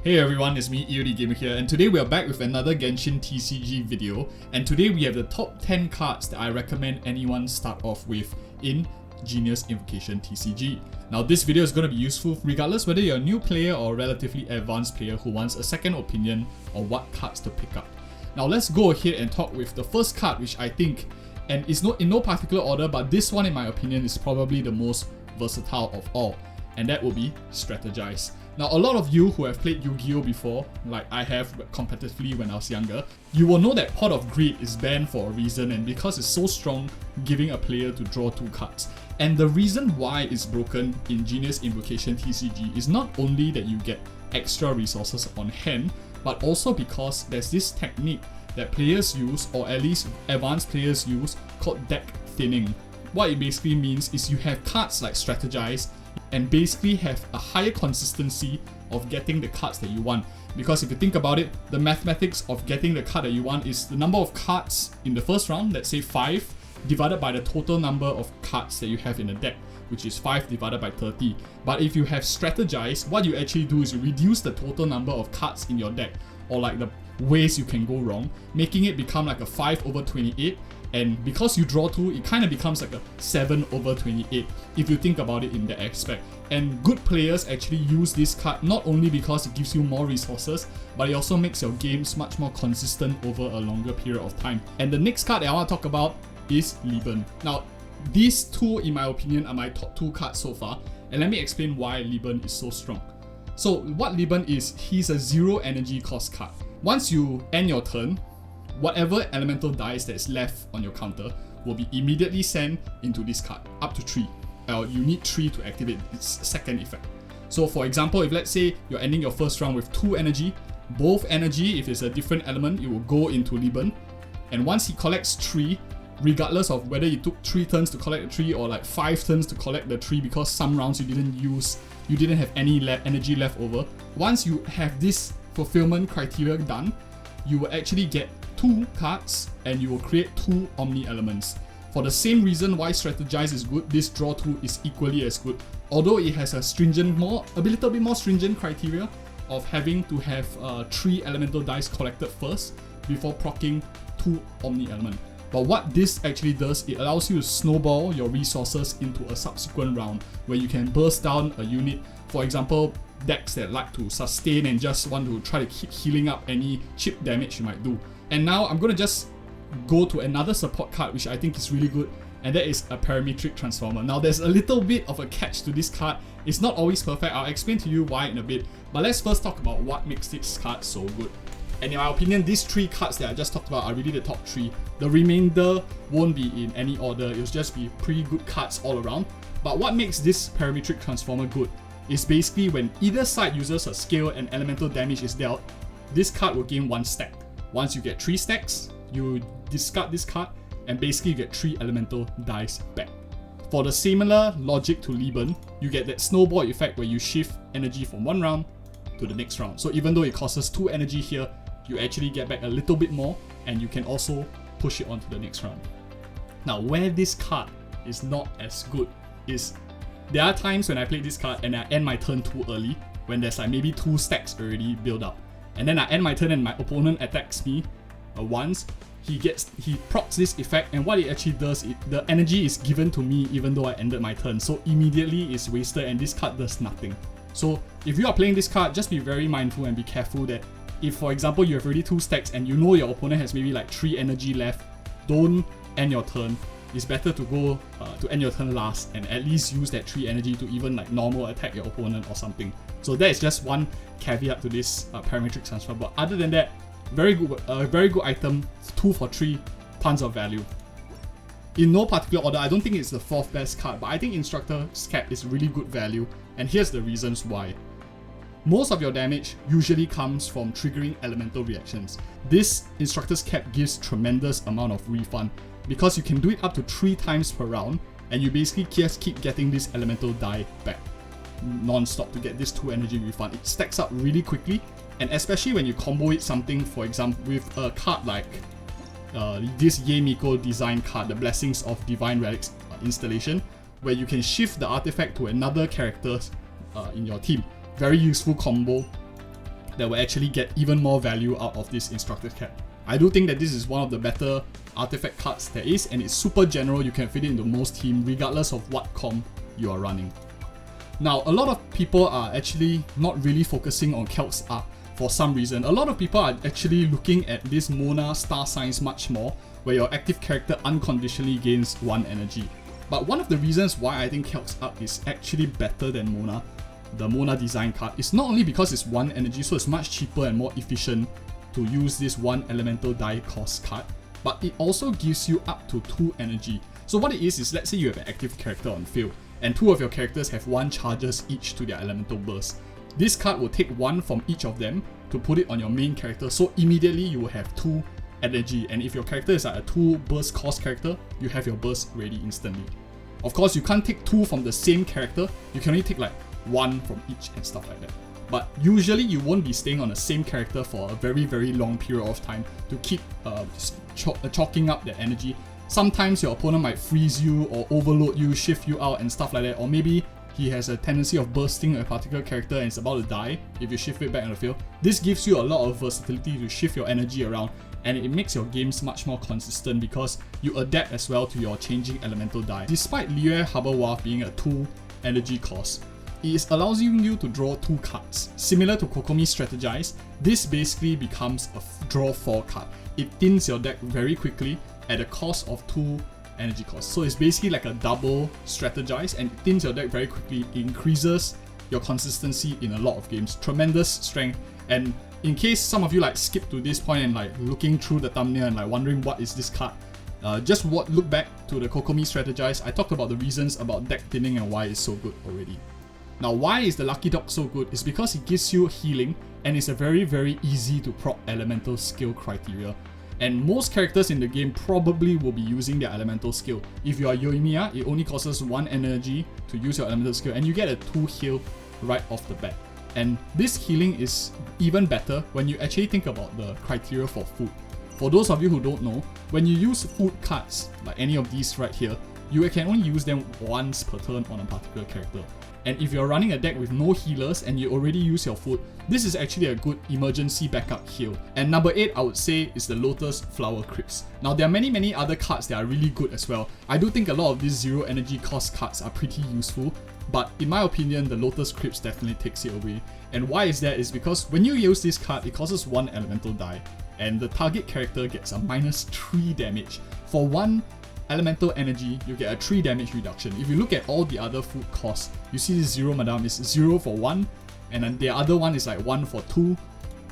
Hey everyone, it's me, EODGamer here, and today we are back with another Genshin TCG video, and today we have the top 10 cards that I recommend anyone start off with in Genius Invocation TCG. Now this video is going to be useful regardless whether you're a new player or a relatively advanced player who wants a second opinion on what cards to pick up. Now let's go ahead and talk with the first card, which I think, and it's not in no particular order, but this one in my opinion is probably the most versatile of all, and that will be Strategize. Now, a lot of you who have played Yu-Gi-Oh before, like I have competitively when I was younger, you will know that Pot of Greed is banned for a reason, and because it's so strong, giving a player to draw 2 cards. And the reason why it's broken in Genius Invocation TCG is not only that you get extra resources on hand, but also because there's this technique that players use, or at least advanced players use, called deck thinning. What it basically means is you have cards like Strategize and basically have a higher consistency of getting the cards that you want. Because if you think about it, the mathematics of getting the card that you want is the number of cards in the first round, let's say 5, divided by the total number of cards that you have in the deck, which is 5 divided by 30. But if you have Strategize, what you actually do is you reduce the total number of cards in your deck, or like the ways you can go wrong, making it become like a 5/28. And because you draw 2, it kind of becomes like a 7/28 if you think about it in that aspect. And good players actually use this card not only because it gives you more resources, but it also makes your games much more consistent over a longer period of time. And the next card that I want to talk about is Liban. Now, these two, in my opinion, are my top 2 cards so far, and let me explain why Liban is so strong. So what Liban is, he's a 0 energy cost card. Once you end your turn, whatever elemental dice that is left on your counter will be immediately sent into this card, up to 3. You need 3 to activate its second effect. So for example, if let's say you're ending your first round with 2 energy, both energy, if it's a different element, it will go into Liban. And once he collects 3, regardless of whether you took 3 turns to collect the 3 or like 5 turns to collect the 3 because some rounds you didn't have any energy left over, once you have this fulfillment criteria done, you will actually get 2 cards and you will create 2 Omni elements. For the same reason why Strategize is good, this draw 2 is equally as good. Although it has a little bit more stringent criteria of having to have 3 elemental dice collected first before proccing 2 Omni element. But what this actually does, it allows you to snowball your resources into a subsequent round where you can burst down a unit. For example, decks that like to sustain and just want to try to keep healing up any chip damage you might do. And now I'm going to just go to another support card which I think is really good, and that is a Parametric Transformer. Now there's a little bit of a catch to this card. It's not always perfect. I'll explain to you why in a bit, but let's first talk about what makes this card so good. And in my opinion, these 3 cards that I just talked about are really the top 3. The remainder won't be in any order, it'll just be pretty good cards all around. But what makes this Parametric Transformer good is basically when either side uses a skill and elemental damage is dealt, this card will gain 1 stack. Once you get 3 stacks, you discard this card and basically you get 3 elemental dice back. For the similar logic to Liban, you get that snowball effect where you shift energy from one round to the next round. So even though it costs us 2 energy here, you actually get back a little bit more and you can also push it on to the next round. Now, where this card is not as good is there are times when I play this card and I end my turn too early, when there's like maybe 2 stacks already built up. And then I end my turn and my opponent attacks me once. He procs this effect, and what it actually does, the energy is given to me even though I ended my turn. So immediately it's wasted and this card does nothing. So if you are playing this card, just be very mindful and be careful that if, for example, you have already 2 stacks and you know your opponent has maybe like 3 energy left, don't end your turn. It's better to go to end your turn last and at least use that 3 energy to even like normal attack your opponent or something. So that is just one caveat to this Parametric Transfer. But other than that, very good item, 2 for 3, tons of value. In no particular order, I don't think it's the 4th best card, but I think Instructor's Cap is really good value, and here's the reasons why. Most of your damage usually comes from triggering elemental reactions. This Instructor's Cap gives tremendous amount of refund because you can do it up to 3 times per round, and you basically just keep getting this elemental die back non-stop to get this 2 energy refund. It stacks up really quickly, and especially when you combo it something, for example, with a card like this Yeimiko design card, the Blessings of Divine Relics installation, where you can shift the artifact to another character in your team. Very useful combo. that will actually get even more value out of this Instructor Cap. I do think that this is one of the better artifact cards there is, and it's super general. You can fit it into most teams regardless of what comp you are running. Now, a lot of people are actually not really focusing on Kelk's Arc for some reason. A lot of people are actually looking at this Mona star signs much more, where your active character unconditionally gains 1 energy. But one of the reasons why I think Kelk's Arc is actually better than Mona, the Mona design card, is not only because it's 1 energy, so it's much cheaper and more efficient to use this 1 elemental die cost card, but it also gives you up to 2 energy. So what it is let's say you have an active character on field, and 2 of your characters have 1 charges each to their elemental burst. This card will take 1 from each of them to put it on your main character, so immediately you will have 2 energy, and if your character is like a 2 burst cost character, you have your burst ready instantly. Of course, you can't take 2 from the same character, you can only take like 1 from each and stuff like that. But usually you won't be staying on the same character for a very, very long period of time to keep chalking up that energy. Sometimes your opponent might freeze you or overload you, shift you out and stuff like that, or maybe he has a tendency of bursting a particular character and it's about to die if you shift it back on the field. This gives you a lot of versatility to shift your energy around, and it makes your games much more consistent because you adapt as well to your changing elemental die. Despite Liyue Harbor Wharf being a 2 energy cost, it allows you to draw 2 cards. Similar to Kokomi Strategize, this basically becomes a draw 4 card. It thins your deck very quickly at a cost of 2 energy costs. So it's basically like a double Strategize, and it thins your deck very quickly. It increases your consistency in a lot of games. Tremendous strength. And in case some of you like skip to this point and like looking through the thumbnail and like wondering what is this card, just look back to the Kokomi Strategize. I talked about the reasons about deck thinning and why it's so good already. Now, why is the Lucky Dog so good? It's because it gives you healing, and it's a very, very easy to proc elemental skill criteria. And most characters in the game probably will be using their elemental skill. If you are Yoimiya, it only costs 1 energy to use your elemental skill, and you get a 2 heal right off the bat. And this healing is even better when you actually think about the criteria for food. For those of you who don't know, when you use food cards, like any of these right here, you can only use them once per turn on a particular character. And if you're running a deck with no healers and you already use your food, this is actually a good emergency backup heal. And number 8, I would say, is the Lotus Flower Crypts. Now, there are many other cards that are really good as well. I do think a lot of these 0 energy cost cards are pretty useful, but in my opinion, the Lotus Crypts definitely takes it away. And why is that? Is because when you use this card, it costs 1 elemental die, and the target character gets a -3 damage. For 1 elemental energy, you get a 3 damage reduction. If you look at all the other food costs, you see this 0 Madame is 0 for 1, and then the other one is like 1 for 2.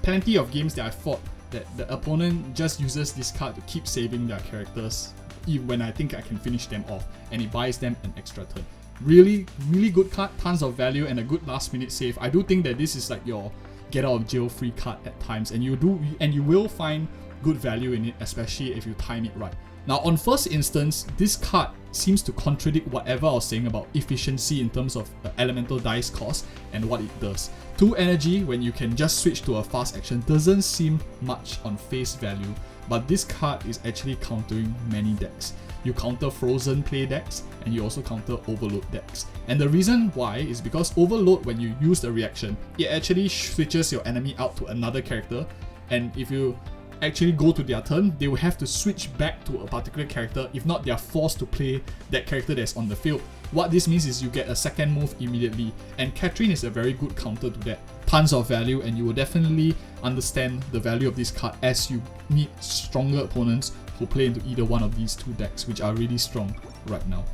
Plenty of games that I fought that the opponent just uses this card to keep saving their characters even when I think I can finish them off, and it buys them an extra turn. Really good card, tons of value and a good last minute save. I do think that this is like your get out of jail free card at times, and you will find good value in it, especially if you time it right. Now, on first instance, this card seems to contradict whatever I was saying about efficiency in terms of the elemental dice cost and what it does. 2 energy when you can just switch to a fast action doesn't seem much on face value, but this card is actually countering many decks. You counter frozen play decks, and you also counter overload decks. And the reason why is because overload, when you use the reaction, it actually switches your enemy out to another character, and if you actually go to their turn, they will have to switch back to a particular character. If not, they are forced to play that character that's on the field. What this means is you get a second move immediately, and Catherine is a very good counter to that. Tons of value, and you will definitely understand the value of this card as you meet stronger opponents who play into either one of these 2 decks, which are really strong right now.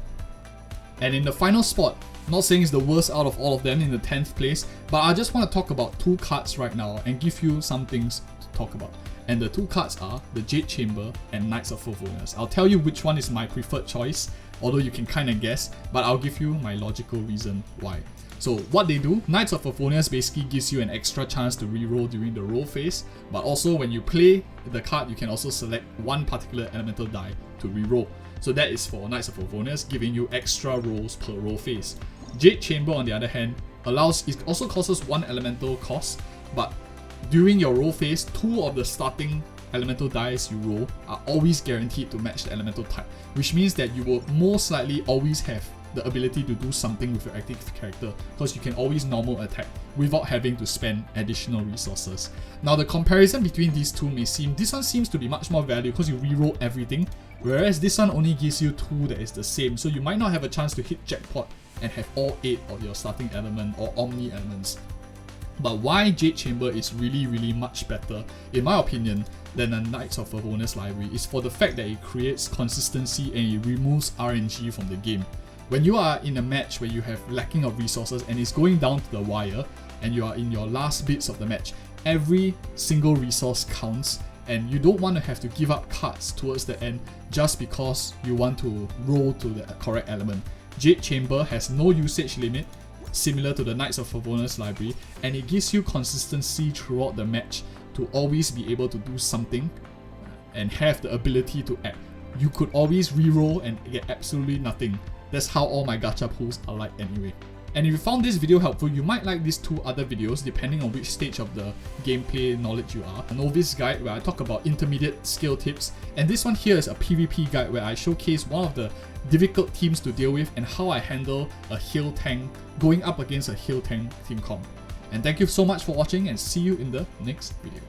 And in the final spot, not saying it's the worst out of all of them, in the 10th place, but I just want to talk about 2 cards right now and give you some things to talk about. And the 2 cards are the Jade Chamber and Knights of Favonius. I'll tell you which one is my preferred choice, although you can kind of guess, but I'll give you my logical reason why. So what they do, Knights of Favonius basically gives you an extra chance to reroll during the roll phase, but also when you play the card, you can also select 1 particular elemental die to reroll. So that is for Knights of Favonius, giving you extra rolls per roll phase. Jade Chamber, on the other hand, it also costs 1 elemental cost, but during your roll phase, 2 of the starting elemental dice you roll are always guaranteed to match the elemental type, which means that you will most likely always have the ability to do something with your active character, because you can always normal attack without having to spend additional resources. Now the comparison between these two may seem, this one seems to be much more value because you reroll everything, whereas this one only gives you 2 that is the same, so you might not have a chance to hit jackpot and have all 8 of your starting element or omni elements. But why Jade Chamber is really much better, in my opinion, than the Knights of Favonius library is for the fact that it creates consistency and it removes RNG from the game. When you are in a match where you have lacking of resources and it's going down to the wire and you are in your last bits of the match, every single resource counts, and you don't want to have to give up cards towards the end just because you want to roll to the correct element. Jade Chamber has no usage limit, similar to the Knights of Favonius library, and it gives you consistency throughout the match to always be able to do something and have the ability to act. You could always reroll and get absolutely nothing. That's how all my gacha pulls are like anyway. And if you found this video helpful, you might like these 2 other videos depending on which stage of the gameplay knowledge you are. A novice guide where I talk about intermediate skill tips, and this one here is a PvP guide where I showcase one of the difficult teams to deal with and how I handle a heal tank going up against a heal tank team comp. And thank you so much for watching, and see you in the next video.